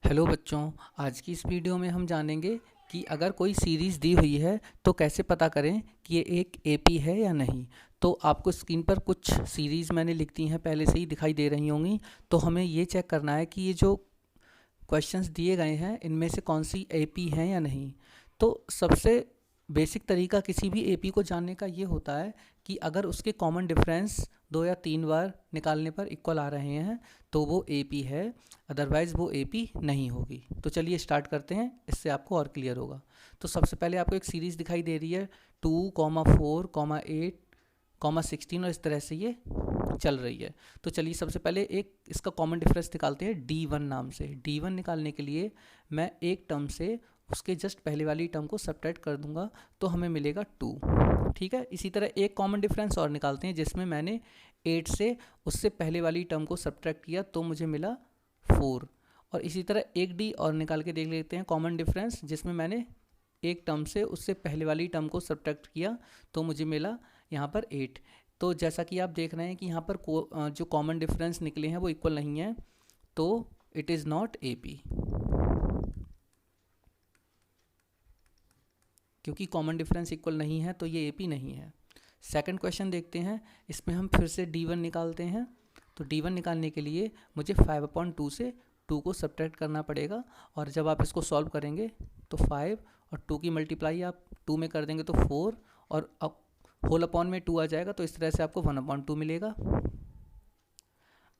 Hello बच्चों, आज की इस वीडियो में हम जानेंगे कि अगर कोई सीरीज़ दी हुई है तो कैसे पता करें कि ये एक एपी है या नहीं। तो आपको स्क्रीन पर कुछ सीरीज़ मैंने लिख दी हैं, पहले से ही दिखाई दे रही होंगी। तो हमें ये चेक करना है कि ये जो क्वेश्चंस दिए गए हैं इनमें से कौन सी एपी हैं या नहीं। तो सबसे बेसिक तरीका किसी भी एपी को जानने का ये होता है कि अगर उसके कॉमन डिफरेंस 2 या 3 बार निकालने पर इक्वल आ रहे हैं तो वो एपी है, अदरवाइज़ वो एपी नहीं होगी। तो चलिए स्टार्ट करते हैं, इससे आपको और क्लियर होगा। तो सबसे पहले आपको एक सीरीज़ दिखाई दे रही है 2,4,8,16 और इस तरह से ये चल रही है। तो चलिए सबसे पहले एक इसका कॉमन डिफरेंस निकालते हैं D1 नाम से। D1 निकालने के लिए मैं एक टर्म से उसके जस्ट पहले वाली टर्म को सब्ट्रैक्ट कर दूंगा तो हमें मिलेगा 2। ठीक है, इसी तरह एक कॉमन डिफरेंस और निकालते हैं जिसमें मैंने 8 से उससे पहले वाली टर्म को सब्ट्रैक्ट किया तो मुझे मिला 4। और इसी तरह एक D और निकाल के देख लेते हैं कॉमन डिफरेंस, जिसमें मैंने एक टर्म से उससे पहले वाली टर्म को सब्ट्रैक्ट किया तो मुझे मिला यहाँ पर 8। तो जैसा कि आप देख रहे हैं कि यहाँ पर जो कॉमन डिफरेंस निकले हैं वो इक्वल नहीं है, तो इट इज़ नॉट एपी। क्योंकि कॉमन डिफरेंस इक्वल नहीं है तो ये एपी नहीं है। सेकंड क्वेश्चन देखते हैं, इसमें हम फिर से D1 निकालते हैं। तो D1 निकालने के लिए मुझे 5/2 से 2 को सब्ट्रैक्ट करना पड़ेगा, और जब आप इसको सॉल्व करेंगे तो 5 और 2 की मल्टीप्लाई आप 2 में कर देंगे तो 4, और अब होल अपॉन में 2 आ जाएगा, तो इस तरह से आपको 1/2 मिलेगा।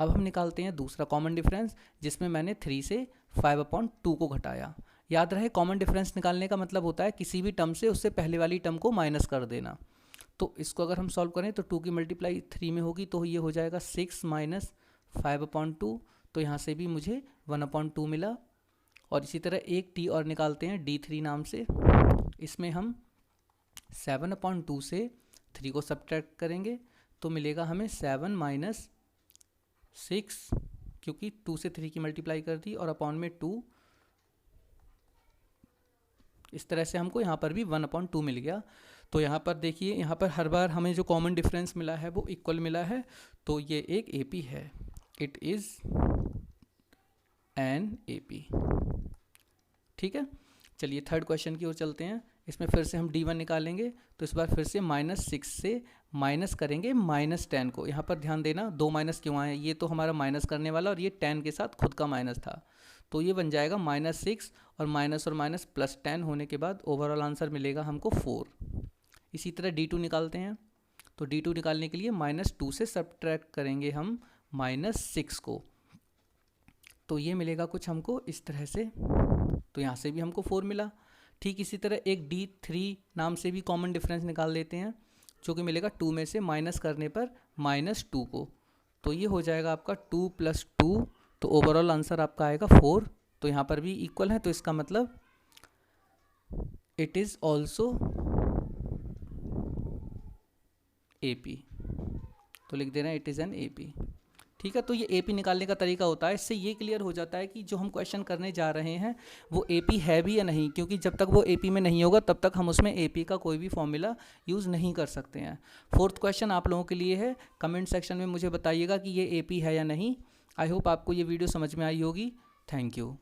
अब हम निकालते हैं दूसरा कॉमन डिफरेंस, जिसमें मैंने 3 से 5/2 को घटाया। याद रहे, कॉमन डिफरेंस निकालने का मतलब होता है किसी भी टर्म से उससे पहले वाली टर्म को माइनस कर देना। तो इसको अगर हम सॉल्व करें तो 2 की मल्टीप्लाई 3 में होगी, तो ये हो जाएगा 6 माइनस 5/2। तो यहाँ से भी मुझे 1/2 मिला। और इसी तरह एक टी और निकालते हैं D3 नाम से। इसमें हम 7/2 से 3 को सब्ट्रैक्ट करेंगे तो मिलेगा हमें 7 माइनस 6, क्योंकि 2 से 3 की मल्टीप्लाई कर दी, और अपॉन में 2। इस तरह से हमको यहाँ पर भी 1/2 मिल गया। तो यहाँ पर देखिए, यहाँ पर हर बार हमें जो कॉमन डिफरेंस मिला है वो इक्वल मिला है, तो ये एक एपी है। It is an AP. ठीक है, चलिए थर्ड क्वेश्चन की ओर चलते हैं। इसमें फिर से हम D1 निकालेंगे, तो इस बार फिर से -6 से माइनस करेंगे -10 को। यहाँ पर ध्यान देना, 2 माइनस क्यों आए, ये तो हमारा माइनस करने वाला और ये 10 के साथ खुद का माइनस था, तो ये बन जाएगा -6 और माइनस +10 होने के बाद ओवरऑल आंसर मिलेगा हमको 4। इसी तरह D2 निकालते हैं। तो D2 निकालने के लिए -2 से सब्ट्रैक्ट करेंगे हम -6 को, तो ये मिलेगा कुछ हमको इस तरह से। तो यहाँ से भी हमको 4 मिला। ठीक इसी तरह एक D3 नाम से भी कॉमन डिफरेंस निकाल लेते हैं, जो कि मिलेगा 2 में से माइनस करने पर -2 को। तो ये हो जाएगा आपका 2 + 2, तो ओवरऑल आंसर आपका आएगा 4। तो यहाँ पर भी इक्वल है, तो इसका मतलब इट इज़ ऑल्सो एपी। तो लिख देना इट इज़ एन एपी। ठीक है, तो ये एपी निकालने का तरीका होता है। इससे ये क्लियर हो जाता है कि जो हम क्वेश्चन करने जा रहे हैं वो एपी है भी या नहीं, क्योंकि जब तक वो एपी में नहीं होगा तब तक हम उसमें एपी का कोई भी फॉर्मूला यूज़ नहीं कर सकते हैं। फोर्थ क्वेश्चन आप लोगों के लिए है, कमेंट सेक्शन में मुझे बताइएगा कि ये एपी है या नहीं। आई होप आपको ये वीडियो समझ में आई होगी। Thank you.